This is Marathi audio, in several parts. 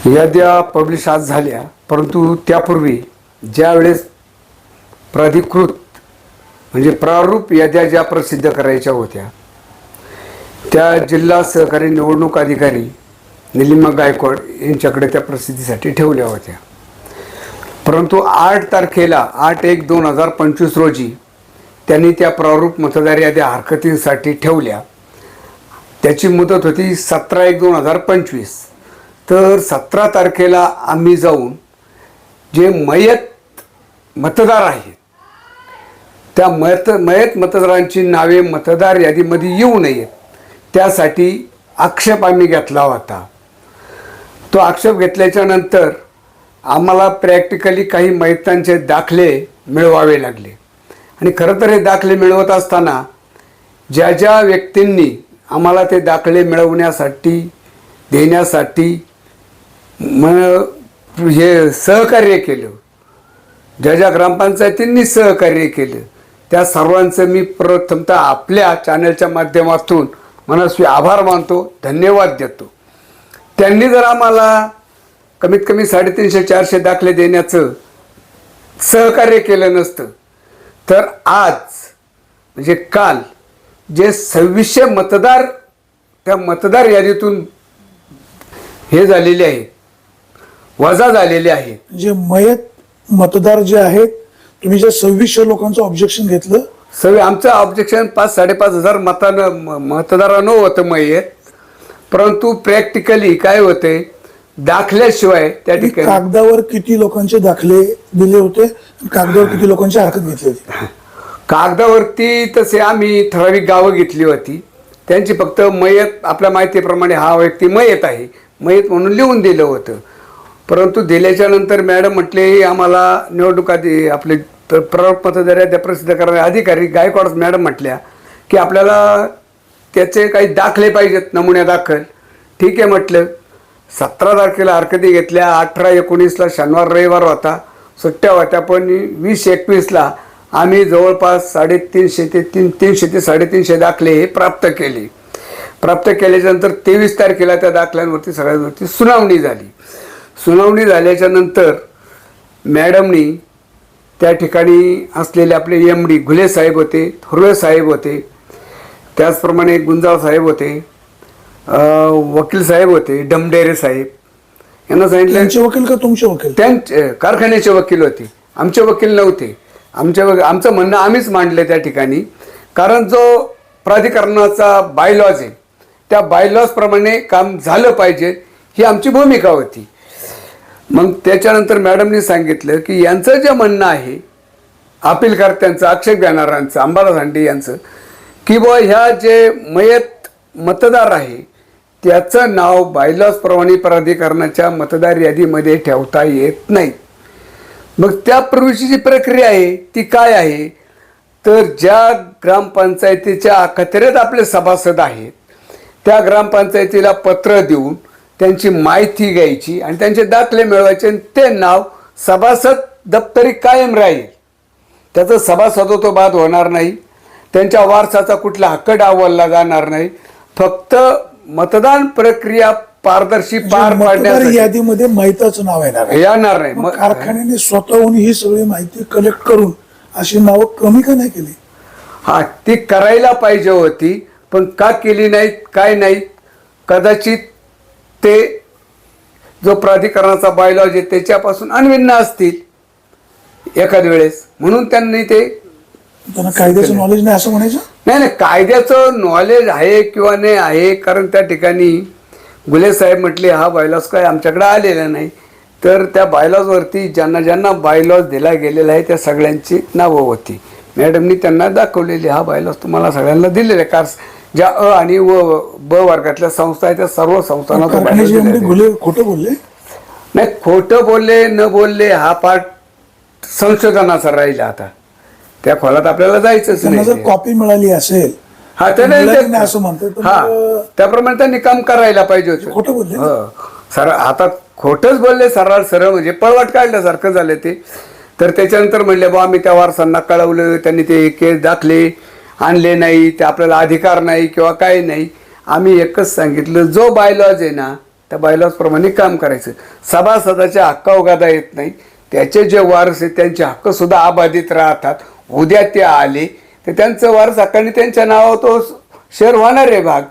याद्या पब्लिश आज झाल्या, परंतु त्यापूर्वी ज्या वेळेस प्राधिकृत म्हणजे प्रारूप याद्या ज्या प्रसिद्ध करायच्या होत्या त्या जिल्हा सहकारी निवडणूक अधिकारी निलिमा गायकवाड यांच्याकडे त्या प्रसिद्धीसाठी ठेवल्या होत्या. परंतु 8 तारखेला 8/1/2025 रोजी त्यांनी त्या प्रारूप मतदार याद्या हरकतीसाठी ठेवल्या. त्याची मुदत होती 17/1/2025. तर 17 तारखेला आम्ही जाऊन जे मयत मतदार आहेत त्या मयत मतदारांची नावे मतदार यादीमध्ये येऊ नयेत त्यासाठी आक्षेप आम्ही घेतला होता. तो आक्षेप घेतल्याच्या नंतर आम्हाला प्रॅक्टिकली काही मयतांचे दाखले मिळवावे लागले. आणि खरं तर हे दाखले मिळवत असताना ज्या ज्या व्यक्तींनी आम्हाला ते दाखले मिळवण्यासाठी देण्यासाठी हे सहकार्य केलं, ज्या ज्या ग्रामपंचायतींनी सहकार्य केलं त्या सर्वांचं मी प्रथमतः आपल्या चॅनलच्या माध्यमातून मनस्वी आभार मानतो, धन्यवाद देतो. त्यांनी जर आम्हाला कमीत कमी 350-400 दाखले देण्याचं सहकार्य केलं नसतं तर आज म्हणजे काल जे 2600 मतदार त्या मतदार यादीतून हे झालेले आहेत, वजा झालेले आहेत. जे मयत मतदार जे आहेत, तुम्ही जे 2600 लोकांचं ऑब्जेक्शन घेतलं, आमचं ऑब्जेक्शन 5-5.5 हजार मतदारांनो होतं मयत. परंतु प्रॅक्टिकली काय होते, दाखल्याशिवाय त्या ठिकाणी कागदावर किती लोकांचे दाखले दिले होते, कागदावर किती लोकांची हरकत घेतली होती? कागदावरती तसे आम्ही ठराविक गावं घेतली होती, त्यांची फक्त मयत आपल्या माहितीप्रमाणे हा व्यक्ती मयत आहे मयत म्हणून लिहून दिलं होतं. परंतु दिल्याच्या नंतर मॅडम म्हटले आम्हाला निवडणूक आधी आपले प्रारूप मतदार याद्या प्रसिद्ध करणारे अधिकारी गायकवाड मॅडम म्हटल्या की आपल्याला त्याचे काही दाखले पाहिजेत, नमुन्या दाखल. ठीक आहे म्हटलं. 17 तारखेला हरकती घेतल्या. 18-19ला शनिवार रविवार होता, सुट्ट्या होत्या. पण 20-21ला आम्ही जवळपास 350 ते 350 दाखले हे प्राप्त केले. प्राप्त केल्याच्यानंतर 23 तारखेला त्या दाखल्यांवरती सगळ्यांवरती सुनावणी झाली. सुनावणी झाल्याच्या नंतर मॅडमनी त्या ठिकाणी असलेले आपले MD घुले साहेब होते, थोरवे साहेब होते, त्याचप्रमाणे गुंजाळ साहेब होते, वकील साहेब होते, डमडेरे साहेब यांना सांगितलं. त्यांचे वकील का तुमचे वकील? त्यांचे कारखान्याचे वकील होते, आमचे वकील नव्हते. आमचं म्हणणं आम्हीच मांडलं त्या ठिकाणी. कारण जो प्राधिकरणाचा बायलॉज आहे त्या बायलॉजप्रमाणे काम झालं पाहिजे ही आमची भूमिका होती. मग त्याच्यानंतर मॅडमनी सांगितलं की यांचं जे म्हणणं आहे अपीलकर्त्यांचं, आक्षेप घेणाऱ्यांचं, अंबादास हांडे यांचं, की बुवा ह्या जे मयत मतदार आहे त्याचं नाव बायलॉजप्रमाणे प्राधिकरणाच्या मतदार यादीमध्ये ठेवता येत नाही. मग त्यापूर्वीची जी प्रक्रिया आहे ती काय आहे, तर ज्या ग्रामपंचायतीच्या अखत्यारीत आपले सभासद आहेत त्या ग्रामपंचायतीला पत्र देऊन त्यांची माहिती घ्यायची आणि त्यांचे दाखले मिळवायचे आणि ते नाव सभासद दप्तरी कायम राहील. त्याचं सभासदत्व बाद होणार नाही, त्यांच्या वारसाचा कुठला हक्क डावलला जाणार नाही. फक्त मतदान प्रक्रिया पारदर्शी पार पाडण्यासाठी यादीमध्ये माहिताचं नाव येणार नाही. मग कारखान्याने स्वतःहून ही सगळी माहिती कलेक्ट करून अशी नावं कमी का नाही केली? हा, ती करायला पाहिजे होती, पण का केली नाहीत काय नाही. कदाचित ते जो प्राधिकरणाचा बायलॉज आहे त्याच्यापासून अनभिन्न असतील एखाद वेळेस, म्हणून त्यांनी ते. त्यांना कायद्याचं नॉलेज नाही असं म्हणायचं? नाही, कायद्याचं नॉलेज आहे किंवा नाही आहे. कारण त्या ठिकाणी गुले साहेब म्हटले हा बायलॉज काय आमच्याकडे आलेला नाही. तर त्या बायलॉजवरती ज्यांना ज्यांना बायलॉज दिला गेलेला आहे त्या सगळ्यांची नावं होती. मॅडमनी त्यांना दाखवलेली हा बायलॉज तुम्हाला सगळ्यांना दिलेला आहे. कार ज्या आणि ब वर्गातल्या संस्था आहेत त्या सर्व संस्थांना खोटं बोलले नाही. खोटं बोलले न बोलले हा पाठ संशोधनाचा राहिला. आता त्या खोलात आपल्याला जायचंच नाही. जर कॉपी मिळाली असेल हा त्याने असं म्हणतात, हा त्याप्रमाणे त्यांनी काम करायला पाहिजे होतं. खोटं बोलले सर, आता खोटंच बोलले सरळ म्हणजे पळवाट काढल्यासारखं झालं ते. तर त्याच्यानंतर म्हणले बा आम्ही त्या वारसांना कळवलं, त्यांनी ते केस दाखले आणले नाही, ते आपल्याला अधिकार नाही किंवा काही नाही. आम्ही एकच सांगितलं जो बायलॉज आहे ना त्या बायलॉजप्रमाणे काम करायचं. सभासदाच्या हक्कावगादा येत नाही. त्याचे जे वारस आहेत त्यांचे हक्कसुद्धा अबाधित राहतात. उद्या ते आले तर त्यांचं वारस हक्काने त्यांच्या नावावर तो शेअर होणार आहे भाग,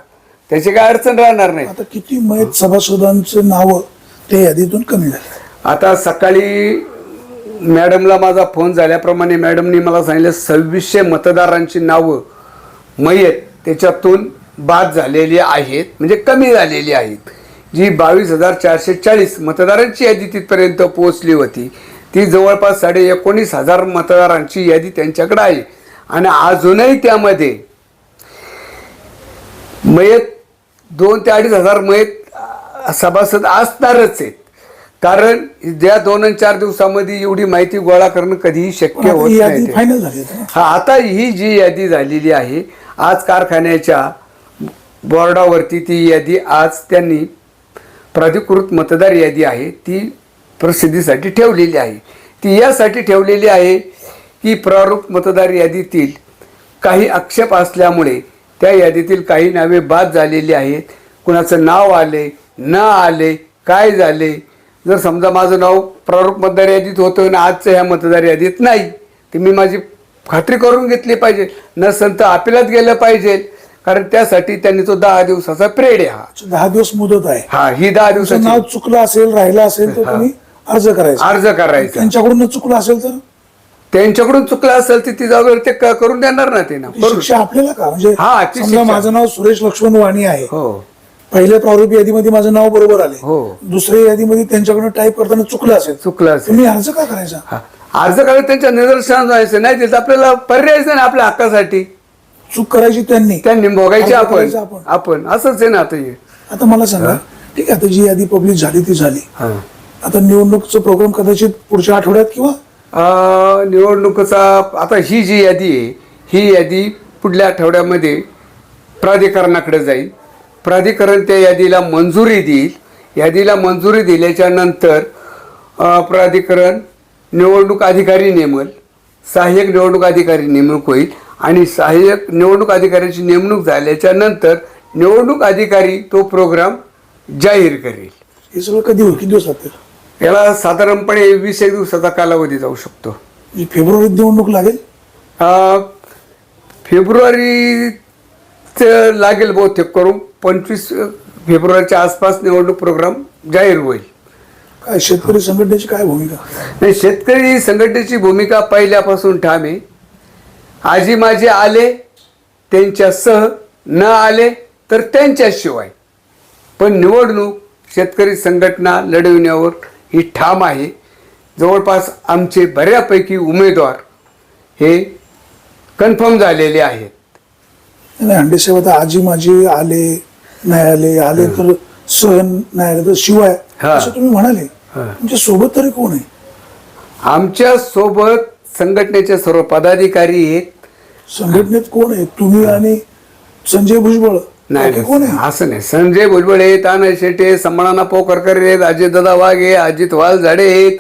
त्याची काय अडचण राहणार नाही. आता किती मयत सभासदांचं नाव त्या यादीतून कमी झाले? आता सकाळी मॅडमला माझा फोन झाल्याप्रमाणे मॅडमनी मला सांगितलं 2600 मतदारांची नावं मयत त्याच्यातून बाद झालेली आहेत, म्हणजे कमी झालेली आहेत. जी 22,440 मतदारांची यादी तिथपर्यंत पोहोचली होती ती जवळपास 19,500 मतदारांची यादी त्यांच्याकडे आहे. आणि अजूनही त्यामध्ये मयत 2,000 ते 2,500 मयत सभासद असणारच आहेत. कारण ज्या 2 आणि 4 दिवसामध्ये एवढी माहिती गोळा करणं कधीही शक्य होत नाही. फायनल झाली आता. हा, आता ही जी यादी झालेली आहे आज कारखान्याच्या बोर्डावरती ती यादी आज त्यांनी प्राधिकृत मतदार यादी आहे ती प्रसिद्धीसाठी ठेवलेली आहे. ती यासाठी ठेवलेली आहे की प्रारूप मतदार यादीतील काही आक्षेप असल्यामुळे त्या यादीतील काही नावे बाद झालेली आहेत. कुणाचं नाव आले न आले काय झाले, जर समजा माझं नाव प्रारूप मतदार यादीत होतं आणि आजचं ह्या मतदार यादीत नाही तर मी माझी खात्री करून घेतली पाहिजे. नसेल तर अपिलात गेलं पाहिजे. कारण त्यासाठी त्यांनी तो 10 दिवसाचा पिरियड आहे. हा 10 दिवस मुदत आहे. हा ही 10 तुमचं दिवसाची नाव चुकलं असेल राहिलं असेल तर तुम्ही अर्ज करायचा. अर्ज करायचा. त्यांच्याकडून चुकलं असेल तर त्यांच्याकडून चुकलं असेल तर ती जागा ते करून देणार ना ते ना ती शिक्षा आपल्याला का म्हणजे हा, ती समजा शिक्षा. माझं नाव सुरेश लक्ष्मण वाणी आहे, हो पहिल्या प्रारूप यादीमध्ये माझं नाव बरोबर आले, हो. दुसऱ्या यादीमध्ये त्यांच्याकडून टाईप करताना चुकलं असेल चुकलं असेल तुम्ही अर्ज का करायचा? हा, अर्ज करायला त्यांच्या निदर्शनास जायचं नाही तिथं आपल्याला पर्यायच नाही आपल्या हक्कासाठी. चूक करायची त्यांनी भोगायची अर्ज आपण करायचा आपण. आपण असंच आहे ना आता हे. आता मला सांगा, ठीक आहे आता जी यादी पब्लिक झाली ती झाली, हा. आता निवडणूकचा प्रोग्राम कदाचित पुढच्या आठवड्यात किंवा निवडणुकीचा आता ही जी यादी आहे ही यादी पुढल्या आठवड्यामध्ये प्राधिकरणाकडे जाईल. प्राधिकरण त्या यादीला मंजुरी देईल. यादीला मंजुरी दिल्याच्या नंतर प्राधिकरण निवडणूक अधिकारी नेमल, सहाय्यक निवडणूक अधिकारी नेमणूक होईल आणि सहाय्यक निवडणूक अधिकाऱ्याची नेमणूक झाल्याच्या नंतर निवडणूक अधिकारी तो प्रोग्राम जाहीर करेल. हे सगळं कधी होईल, किती दिवस लागतील? याला साधारणपणे 20 दिवसाचा कालावधी जाऊ शकतो. म्हणजे फेब्रुवारीत निवडणूक लागेल? फेब्रुवारीत लागेल बहुतेक करून 25 फेब्रुवारीच्या आसपास निवडणूक प्रोग्राम जाहीर होईल. काय शेतकरी संघटनेची काय भूमिका? नाही, शेतकरी संघटनेची भूमिका पहिल्यापासून ठाम आहे. आजी माझे आले त्यांच्यासह, न आले तर त्यांच्याशिवाय. पण निवडणूक शेतकरी संघटना लढविण्यावर ही ठाम आहे. जवळपास आमचे बऱ्यापैकी उमेदवार हे कन्फर्म झालेले आहेत. नाही हंडेसाहेब, आता आजी माझी आले नाही आले, आले तर सहन नाही आले तर शिवाय, हा. असं तुम्ही म्हणाले. तुमच्या सोबत तरी कोण आहे? आमच्या सोबत संघटनेचे सर्व पदाधिकारी आहेत. संघटनेत कोण आहे? तुम्ही आणि संजय भुजबळ? नाही कोण आहे? असं नाही. संजय भुजबळ आहेत, तानाजी शेटे, समाना पोकरकर आहेत, अजितदादा वाघ आहे, अजित वालझाडे आहेत,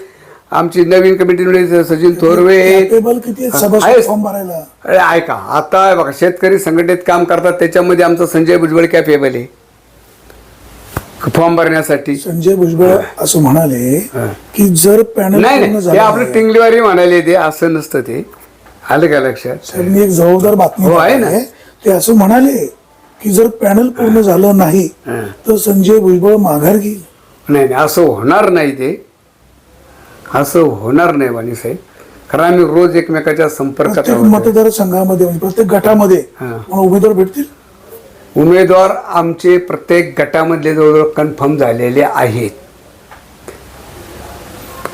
आमची नवीन कमिटी सचिन थोरवे आहेत. कॅपेबल किती आहेत सभासद आहेत. फॉर्म भरायला? अरे ऐका, आता बघा शेतकरी संघटनेत काम करतात त्याच्यामध्ये आमचा संजय भुजबळ कॅपेबल आहे फॉर्म भरण्यासाठी. संजय भुजबळ असं म्हणाले की जर पॅनल नाही पूर्ण नाही, ते झालं आपलं नाही- टिंगलीवारी म्हणाले, ते असं नसतं. ते आलं का लक्षात? साहेब, मी एक जबाबदार बातमी हो, आहे ना. आहे. ते असं म्हणाले की जर पॅनल पूर्ण झालं नाही तर संजय भुजबळ माघार घेईल. नाही नाही, असं होणार नाही. ते असं होणार नाही वाणी साहेब. कारण आम्ही रोज एकमेकाच्या संपर्कात प्रत्येक आहोत. मतदारसंघामध्ये म्हणजे प्रत्येक गटामध्ये हा. मला उमेदवार भेटतील. उमेदवार आमचे प्रत्येक गटामधले जवळजवळ कन्फर्म झालेले आहेत.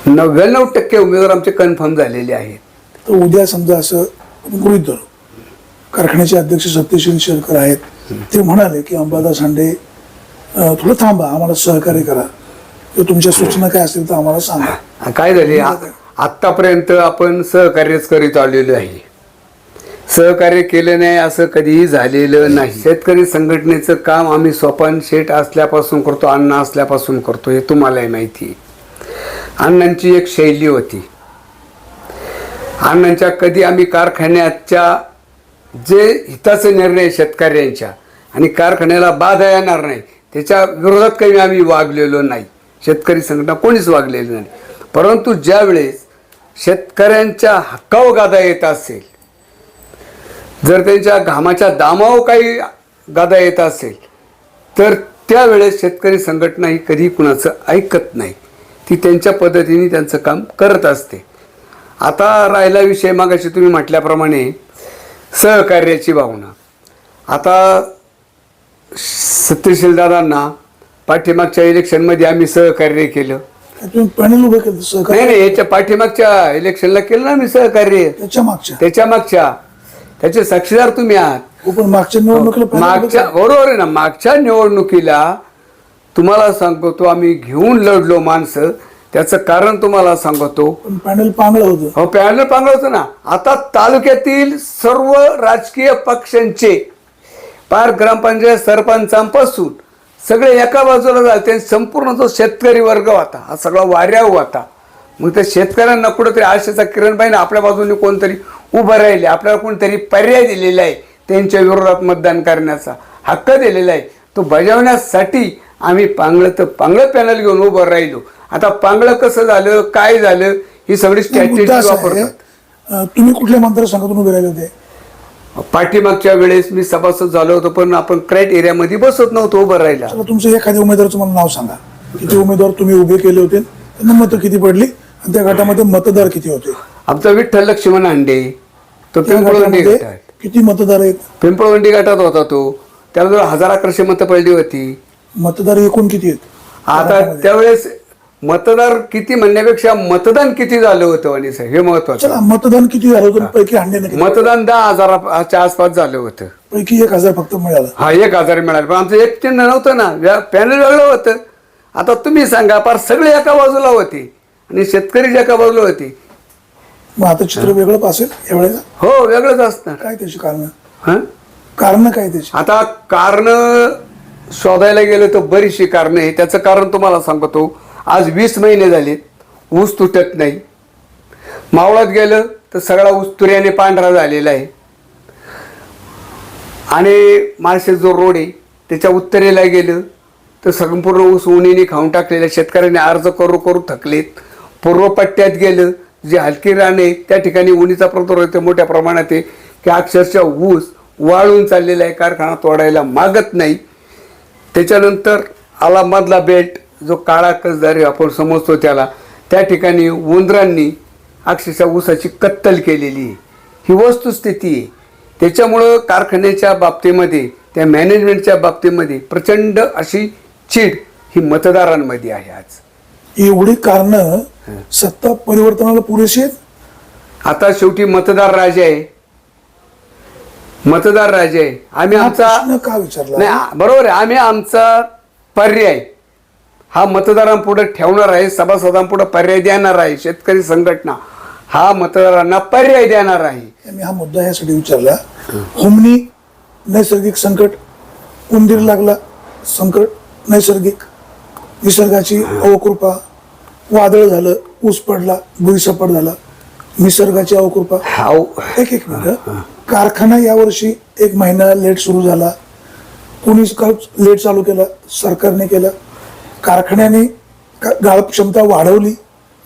99% उमेदवार आमचे कन्फर्म झालेले आहेत. तर उद्या समजा असं आपण गृहीत धरू, कारखान्याचे अध्यक्ष सत्यशील शेरकर आहेत, ते म्हणाले की अंबादास हांडे थोडं थांबा, आम्हाला सहकार्य करा, तर तुमच्या सूचना काय असतील तर आम्हाला सांगा. काय झाले, आत्तापर्यंत आपण सहकार्यच करीत आलेलो आहे. सहकार्य केलं नाही असं कधीही झालेलं नाही. शेतकरी संघटनेचं काम आम्ही सोपान शेठ असल्यापासून करतो, अण्णा असल्यापासून करतो, हे तुम्हालाही माहिती आहे. अण्णांची एक शैली होती. अण्णांच्या कधी आम्ही कारखान्याच्या जे हिताचे निर्णय शेतकऱ्यांच्या आणि कारखान्याला बाधा येणार नाही त्याच्या विरोधात काही आम्ही वागलेलो नाही, शेतकरी संघटना कोणीच वागलेली नाही. परंतु ज्या वेळेस शेतकऱ्यांच्या हक्कावर गादा येत असेल, जर त्यांच्या घामाच्या दामावर काही गादा येत असेल, तर त्यावेळेस शेतकरी संघटना ही कधी कुणाचं ऐकत नाही. ती त्यांच्या पद्धतीने त्यांचं काम करत असते. आता राहिला विषय मागाशी तुम्ही म्हटल्याप्रमाणे सहकार्याची भावना. आता सत्यशील दादांना पाठीमागच्या इलेक्शनमध्ये आम्ही सहकार्य केलं. तुम्ही पॅनल उभं केलं सहकार्य? नाही, याच्या पाठीमागच्या इलेक्शनला केलं ना आम्ही सहकार्य. त्याच्या मागच्या त्याचे साक्षीदार तुम्ही आहात. पण मागच्या निवडणुकीला मागच्या बरोबर आहे ना, मागच्या निवडणुकीला तुम्हाला सांगतो आम्ही घेऊन लढलो माणसं. त्याचं कारण तुम्हाला सांगतो. पॅनल पांगलं होतं. हो, पॅनल पांगलं होतं ना. आता तालुक्यातील सर्व राजकीय पक्षांचे पार ग्रामपंचायत सरपंचांपासून सगळे एका बाजूला झाले. संपूर्ण जो शेतकरी वर्ग होता हा सगळा वाऱ्यावर होता. मग त्या शेतकऱ्यांना कुठंतरी आशेचा किरण पाहिजे, आपल्या बाजूने कोणतरी उभं राहिले, आपल्याला कोणतरी पर्याय दिलेला आहे, त्यांच्या विरोधात मतदान करण्याचा हक्क दिलेला आहे. तो बजावण्यासाठी आम्ही पांगळं पॅनल घेऊन उभं राहिलो. आता पांगळं कसं झालं, काय झालं, ही सगळी स्ट्रॅटेजी वापरतात. तुम्ही कुठल्या मतदारसंघातून उभे राहिले होते? पाठीमागच्या वेळेस मी सभासद झालो होतो, पण आपण क्रायटेरियामध्ये बसत नव्हतो उभं राहिला. तुमचं एखाद्या उमेदवाराचं मला नाव सांगा. किती उमेदवार तुम्ही उभे केले होते, त्यांना मतं किती पडली आणि त्या गटामध्ये मतदार किती होते? आमचा विठ्ठल लक्ष्मण हांडे, तो पिंपळवंडी गटात. किती मतदार आहेत? पिंपळवंडी गटात होता तो. त्याला जवळ 1100 मतं पडली होती. मतदार एकूण किती आहेत? आता त्यावेळेस मतदार किती म्हणण्यापेक्षा मतदान किती झालं होतं आणि हे महत्वाचं. मतदान किती झालं होतं? पैकी हांडे मतदान 10,000च्या आसपास झालं होतं. पैकी 1,000 फक्त मिळालं. हा, 1,000 मिळालं. पण आमचं एक चिन्ह नव्हतं ना, पॅनल वेगळं होतं. आता तुम्ही सांगा, पार सगळे एका बाजूला होते आणि शेतकरी एका बाजूला होते. मग आता चित्र वेगळं असेल यावेळेला? हो, वेगळंच असणार. काय त्याची कारण? कारण काय त्याची? आता कारण शोधायला गेलं तर बरीचशी कारण आहे. त्याचं कारण तुम्हाला सांगतो. आज 20 महिने झाले ऊस तुटत नाही. मावळात गेलं तर सगळा ऊस तुऱ्याने पांढरा झालेला आहे. आणि माळशेज जो रोड आहे त्याच्या उत्तरेला गेलं तर संपूर्ण ऊस उन्हीने खाऊन टाकलेल्या शेतकऱ्यांनी अर्ज करू करू थकलेत. पूर्व पट्ट्यात गेलं, जे हलकी राणे त्या ठिकाणी उन्हीचा प्रादुर्भाव मोठ्या प्रमाणात आहे की अक्षरशः ऊस वाळून चाललेला आहे, कारखाना तोडायला मागत नाही. त्याच्यानंतर आला मधला बेल्ट, जो काळा कसदारी आपण समजतो त्याला, त्या ठिकाणी उंदरांनी अक्षरशः ऊसाची कत्तल केलेली आहे. ही वस्तुस्थिती आहे. त्याच्यामुळं कारखान्याच्या बाबतीमध्ये, त्या मॅनेजमेंटच्या बाबतीमध्ये प्रचंड अशी चीड ही मतदारांमध्ये आहे. आज एवढी कारणं सत्ता परिवर्तनाला पुरेशी आहेत. आता शेवटी मतदार राजा आहे. मतदार राजा आहे. आम्ही आमचा का विचारला नाही, बरोबर आहे. आम्ही आमचा पर्याय हा मतदारांपुढे ठेवणार आहे, सभासदांपुढे पर्याय देणार आहे. शेतकरी संघटना हा मतदारांना पर्याय देणार आहे. मी हा मुद्दा यासाठी विचारला. हुमणी नैसर्गिक संकट, उंदीर लागला संकट नैसर्गिक, निसर्गाची अवकृपा, वादळ झालं, ऊस पडला, भुईसपाट झाला, निसर्गाची अवकृपा. एक मिनिट. कारखाना यावर्षी 1 महिना लेट सुरू झाला. कोणीच लेट चालू केला? सरकारने केला. कारखान्याने गाळप क्षमता वाढवली,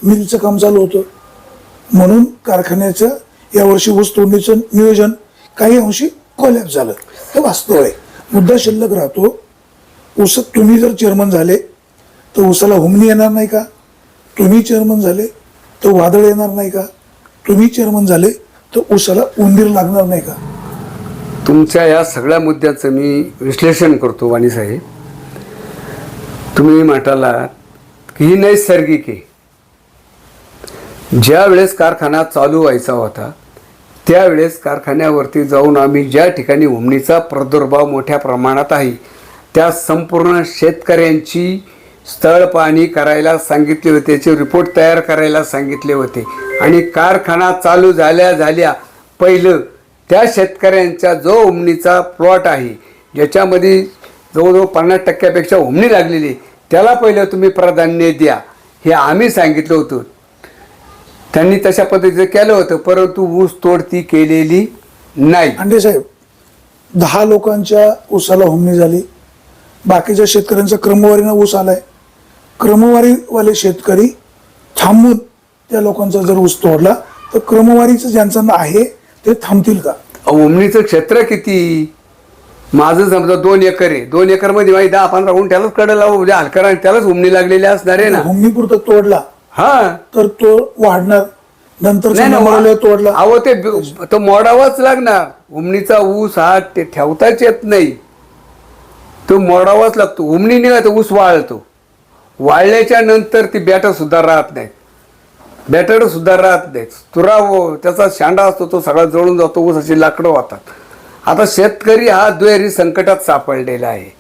मिलचं काम चालू होतं, म्हणून कारखान्याचं यावर्षी ऊस तोडणीचं नियोजन काही अंशी कोलॅप्स झालं. हे वास्तव आहे. मुद्दा शिल्लक राहतो. ऊस तुम्ही जर चेअरमन झाले तर ऊसाला हुमणी येणार नाही का? तुम्ही चेअरमन झाले तर वादळ येणार नाही का? तुम्ही चेअरमन झाले तर ऊसाला उंदीर लागणार नाही का? तुमच्या या सगळ्या मुद्द्याचं मी विश्लेषण करतो वाणी साहेब. तुम्ही म्हणाला की ही नैसर्गिक आहे. ज्या वेळेस कारखाना चालू व्हायचा होता त्यावेळेस कारखान्यावरती जाऊन आम्ही ज्या ठिकाणी हुमणीचा प्रादुर्भाव मोठ्या प्रमाणात आहे त्या संपूर्ण शेतकऱ्यांची स्थळ पाहणी करायला सांगितले होते, त्याचे रिपोर्ट तयार करायला सांगितले होते. आणि कारखाना चालू झाल्या पहिलं त्या शेतकऱ्यांचा जो हुमणीचा प्लॉट आहे, ज्याच्यामध्ये जवळजवळ 50% हुमणी लागलेली, त्याला पहिलं तुम्ही प्राधान्य द्या, हे आम्ही सांगितलं होतं. त्यांनी तशा पद्धतीचं केलं होतं, परंतु ऊस तोडती केलेली नाही. अंडे साहेब, 10 लोकांच्या ऊसाला हुमणी झाली, बाकीच्या शेतकऱ्यांचा क्रमवारीनं ऊस आलाय, क्रमवारीवाले शेतकरी थांबून त्या लोकांचा जर ऊस तोडला तर क्रमवारीचं ज्यांचं आहे ते थांबतील का? उमणीचं क्षेत्र किती? माझं समजा 2 एकर आहे, 2 एकर मध्ये माझी 10-15 गुंठ्यालाच कडेला उद्या हलकर आणि त्यालाच उमणी लागलेली असणार आहे ना. भूमीपुरता तोडला हा तर तो वाढणार, नंतर नाही तोडला अहो ते तो मोडावाच लागणार. उमणीचा ऊस हा ते ठेवताच येत नाही, तो मोडावाच लागतो. उमणी निघा तो ऊस वाळतो, वाळल्याच्या नंतर ती बॅटर सुद्धा राहत नाही, बॅटर सुद्धा राहत नाही. तुरा त्याचा शांडा असतो तो सगळा जळून जातो, ऊसाची लाकडं होतात. आता शेतकरी हा दुहेरी संकटात सापडलेला आहे.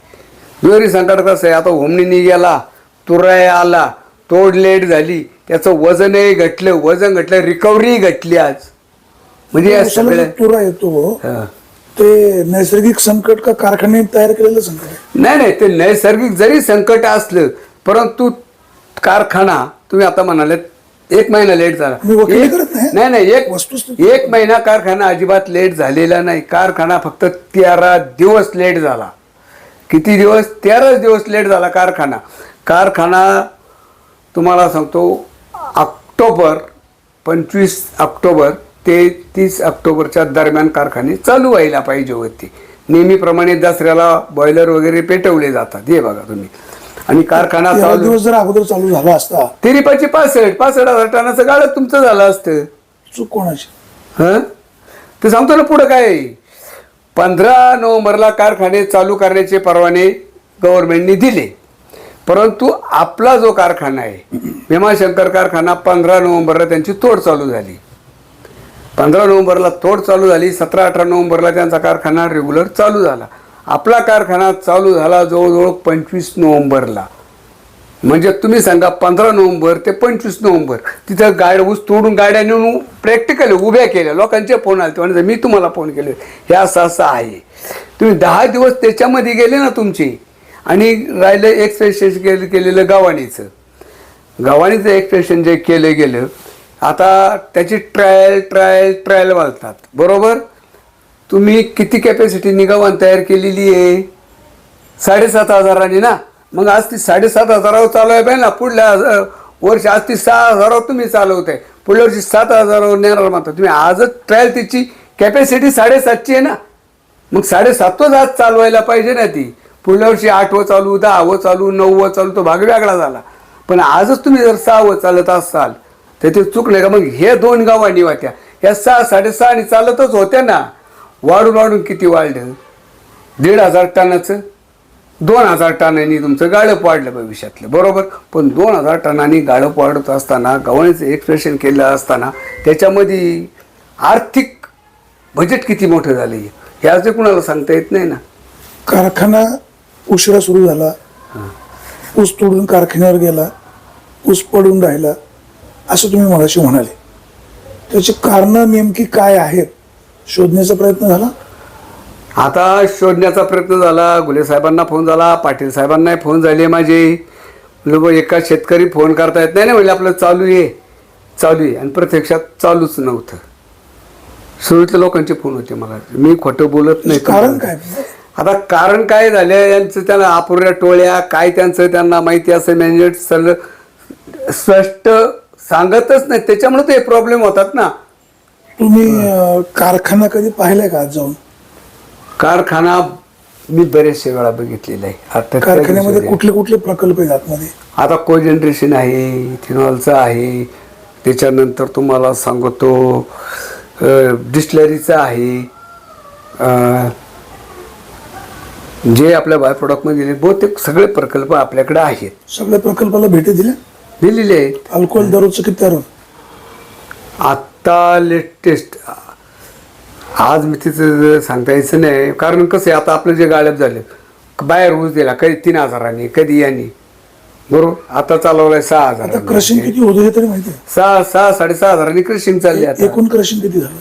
दुहेरी संकट कसं आहे, आता उमणीने गेला, तुराय आला, तोड लेट झाली, त्याचं वजनही घटलं, वजन घटलं, रिकव्हरी घटली. आज म्हणजे या सगळ्या तुरा येतो हा. ते नैसर्गिक संकट का कारखाने तयार केलेलं संकट आहे? नाही, ते नैसर्गिक जरी संकट असलं परंतु कारखाना तुम्ही आता म्हणाले 1 महिना लेट झाला. मी वकिली करत नाही. नाही वस्तुस्थिती. 1 महिना कारखाना अजिबात लेट झालेला नाही. कारखाना फक्त 13 दिवस लेट झाला. किती दिवस? 13 दिवस लेट झाला कारखाना. कारखाना तुम्हाला सांगतो ऑक्टोबर 25 ऑक्टोबर ते 30 ऑक्टोबरच्या दरम्यान कारखाने चालू व्हायला पाहिजे होते. नेहमीप्रमाणे दसऱ्याला बॉयलर वगैरे पेटवले जातात, हे बघा तुम्ही. आणि कारखाना चालू दिवस जर अगोदर चालू झाला असता तिरीपाची 65,000 टनाचं गाळं तुमचं झालं असतं. चूक कोणाची? हं ते सांगतो ना पुढं काय. 15 नोव्हेंबरला कारखाने चालू करण्याचे परवाने गव्हर्नमेंटने दिले, परंतु आपला जो कारखाना आहे भीमाशंकर कारखाना 15 नोव्हेंबरला त्यांची तोड चालू झाली. 15 नोव्हेंबरला तोड चालू झाली, 17-18 नोव्हेंबरला त्यांचा कारखाना रेग्युलर चालू झाला. आपला कारखाना चालू झाला जवळजवळ 25 नोव्हेंबरला. म्हणजे तुम्ही सांगा 15 नोव्हेंबर ते 25 नोव्हेंबर तिथं ऊस तोडून गाड्या नेऊन प्रॅक्टिकली उभ्या केल्या. लोकांचे फोन आले, म्हणजे मी तुम्हाला फोन केले, हे असं असं आहे. तुम्ही 10 दिवस त्याच्यामध्ये गेले ना तुमचे. आणि राहिलं एक्सप्रेशन केलेलं गव्हाणीचं एक्सप्रेशन जे केलं गेलं, आता त्याची ट्रायल घालतात, बरोबर. तुम्ही किती कॅपॅसिटीनी गव्हाण तयार केलेली आहे? 7,500 ना. मग आज ती 7,500 चालवाय पाहिजे ना. पुढल्या वर्षी आज ती 6,000 तुम्ही चालवताय, पुढल्या वर्षी 7,000 नेणार म्हणता तुम्ही. आजच ट्रायल तिची कॅपॅसिटी 7,500 आहे ना. मग 7,500 आज चालवायला पाहिजे ना ती. पुढल्या वर्षी 8वं चालू, 10वं चालू, 9वं चालू, तो भाग वेगळा झाला. पण आजच तुम्ही जर 6वं चालत असाल तर ते चूक नाही का? मग हे 2 गव्हाणी होत्या, ह्या 6-6.5 चालतच होत्या ना. वाढून किती वाढलं? 1,500 टनाचं 2,000 टनांनी तुमचं गाळप वाढलं भविष्यातलं, बरोबर. पण 2,000 टनांनी गाळप वाढत असताना, गव्हाणीचं एक्सप्रेशन केलं असताना त्याच्यामध्ये आर्थिक बजेट किती मोठं झालं हे आज कुणाला सांगता येत नाही ना. कारखाना उशिरा सुरू झाला, ऊस तोडून कारखान्यावर गेला, ऊस पडून राहिला असं तुम्ही मगाशी म्हणाले. त्याची कारणं नेमकी काय आहेत शोधण्याचा प्रयत्न झाला? आता शोधण्याचा प्रयत्न झाला. घुले साहेबांना फोन झाला, पाटील साहेबांनाही फोन झाले माझे. लोक एका शेतकरी फोन करता येत नाही ना, म्हणजे आपलं चालू आहे आणि प्रत्यक्षात चालूच नव्हतं. सुरुवातीला लोकांचे फोन होते मला, मी खोटं बोलत नाही. कारण काय? आता कारण काय झालं यांचं, त्यांना अपुऱ्या टोळ्या काय त्यांचं त्यांना माहिती असं मॅनेजर सगळं स्पष्ट सांगतच नाही, त्याच्यामुळे ते प्रॉब्लेम होतात ना. तुम्ही कारखाना कधी पाहिलाय का आज जाऊन? कारखाना मी बरेचशे वेळा बघितलेला आहे. आता कारखान्यामध्ये कुठले प्रकल्प आहेत आतमध्ये? आता कोजनरेशन आहे, इथेनॉलचं आहे, त्याच्यानंतर तुम्हाला सांगतो डिस्टलरीचं आहे, जे आपल्या बाय प्रोडक्टमध्ये बहुतेक सगळे प्रकल्प आपल्याकडे आहेत. सगळ्या प्रकल्पाला भेटी दिलेले आहेत. अल्कोहोल दररोजचं किती दर? आत्ता लेटेस्ट आज मी तिचं सांगता यायचं नाही, कारण कसं आहे आता आपलं जे गाळप झालं बाहेर ऊस दिला कधी 3,000 कधी यांनी, बरोबर. आता चालवलाय 6,000. क्रशिंग किती होतं हे तरी माहिती आहे? 6,500 क्रशिंग चालली. आता एकूण क्रशिंग किती झालं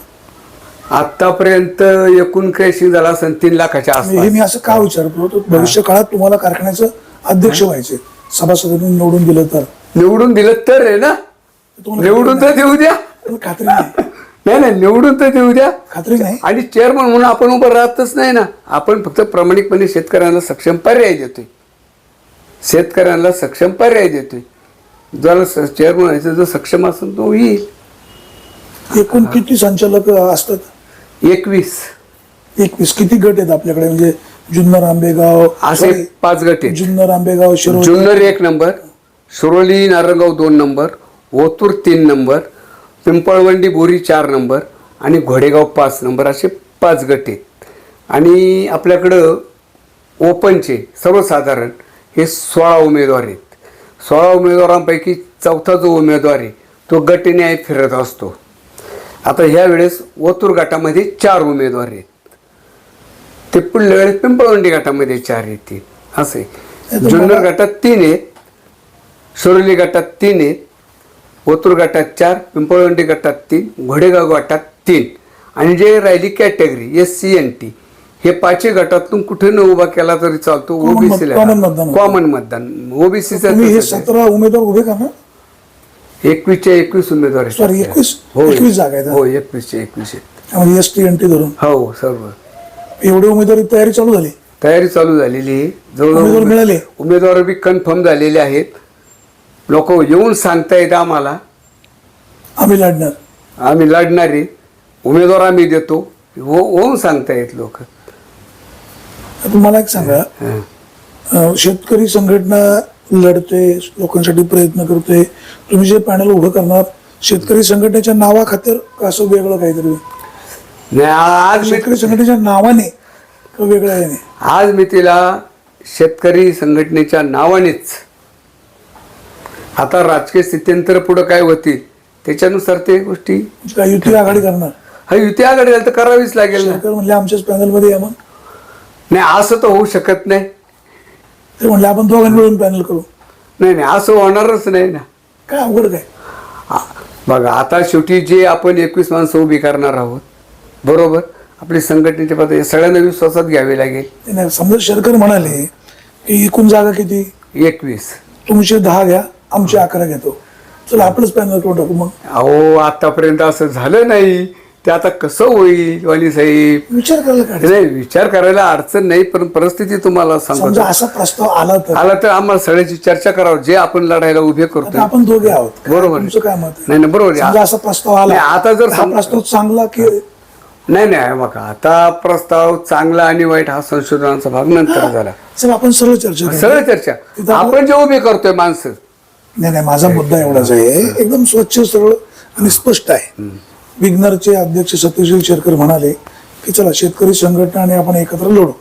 आतापर्यंत? एकूण क्रशिंग झाला असेल 3 लाखाच्या हे आसपास. मी असं का विचारतो, भविष्य काळात तुम्हाला कारखान्याचं अध्यक्ष व्हायचे, सभासदांनी निवडून दिलं तर निवडून दिलं तर आहे ना, निवडून तर देऊ द्या. खात्री नाही. नाही नाही, निवडून तर देऊ द्या. खात्री नाही. आणि चेअरमन म्हणून आपण उभं राहतच नाही ना. आपण फक्त प्रामाणिकपणे शेतकऱ्यांना सक्षम पर्याय देतोय. शेतकऱ्यांना सक्षम पर्याय देतोय. जर चेअरमन व्हायचं जर सक्षम असेल तो येईल. एकूण किती संचालक असतात? 21 किती गट आहेत आपल्याकडे? म्हणजे जुन्नर, आंबेगाव, असे 5 गट आहेत. Junnar, Ambegaon, Shirol. Junnar 1 number, Shiroli Narangaon 2 number, Otur 3 number, Pimpalwandi Bori 4 number आणि घोडेगाव 5 नंबर, असे 5 गट आहेत. आणि आपल्याकडं ओपनचे सर्वसाधारण हे 16 उमेदवार आहेत. 16 उमेदवारांपैकी चौथा जो उमेदवार आहे तो गट न्याय फिरत असतो. आता ह्या वेळेस ओतूर गटामध्ये 4 उमेदवार आहेत. ते पुढल्या वेळेस पिंपळवंडी गटामध्ये 4 येतील. असे जुन्नर गटात 3 आहेत, शिरोली गटात 3 आहेत, ओतूर गटात 4, पिंपळवंडी गटात 3, घोडेगाव गटात 3. आणि जे राहिली कॅटेगरी SC/NT हे 5 गटातून कुठे न उभा केला तरी चालतो. ओबीसीला कॉमन मतदान. ओबीसीचा तुम्ही हे 17 उमेदवार उभे करणार? 21च्या 21 उमेदवार आहेत. सॉरी 21 जागा आहेत. हो 21च्या 21 आहेत. त्यामध्ये ST/NT धरून हो सर्व एवढे उमेदवारी तयारी चालू झाली. तयारी चालू झालेली आहे. उमेदवार जवळजवळ मिळाले. उमेदवार बी कन्फर्म झालेले आहेत. लोक येऊन सांगतायत आम्हाला आम्ही लढणार. आम्ही लढणारे उमेदवार आम्ही देतो. होऊन सांगतायत लोक. तुम्हाला एक सांगा, शेतकरी संघटना लढते, लोकांसाठी प्रयत्न करते. तुम्ही जे पॅनल उभं करणार शेतकरी संघटनेच्या नावाखातर का असं वेगळं काहीतरी? नाही, आज मी शेतकरी संघटनेच्या नावाने का वेगळं आहे? आज मी तिला शेतकरी संघटनेच्या नावानेच. आता राजकीय स्थित्यंतर पुढे काय होतील त्याच्यानुसार ते गोष्टी. का युती आघाडी करणार? हा युती आघाडी झाली तर करावीच लागेल ना. शेतकरी म्हणले आमच्याच पॅनलमध्ये या. मग नाही असं तर होऊ शकत नाही. ते म्हणले आपण दोघांनी मिळून पॅनल करू. नाही नाही असं होणारच नाही ना. काय अवघड काय? बघा आता शेवटी जे आपण 21 माणसं उभी करणार आहोत बरोबर, आपली संघटनेच्या पद्धती सगळ्यांना विश्वासात घ्यावे लागेल. नाही, समजा शेतकरी म्हणाले की एकूण जागा किती? 21. तुमचे 10 घ्या, आमचे 11 घेतो. चला आपलंच पॅनल करून टाकू. मग अहो आतापर्यंत असं झालं नाही. ते आता कसं होईल वाणी साहेब? विचार करायला काय? नाही विचार करायला अडचण नाही, पण परिस्थिती तुम्हाला समजा सांगतो. असा प्रस्ताव आला तर आम्हाला सगळ्याची चर्चा करावं. जे आपण लढायला उभे करतो आपण दोघे आहोत. बरोबर. तुमचं काय मत आहे? नाही नाही बरोबर आहे. समजा असा प्रस्ताव आला, नाही, आता जर हा प्रस्ताव चांगला की नाही नाही बघा आता प्रस्ताव चांगला आणि वाईट हा संशोधनाचा भाग नंतर झाला. चल आपण सरळ चर्चा करू. सरळ चर्चा. आपण जे उभे करतोय माणसं. नाही माझा मुद्दा एवढाच आहे, एकदम स्वच्छ, सरळ आणि स्पष्ट आहे. विग्नरचे अध्यक्ष सत्यशील शेरकर म्हणाले की चला शेतकरी संघटना आणि आपण एकत्र लढू.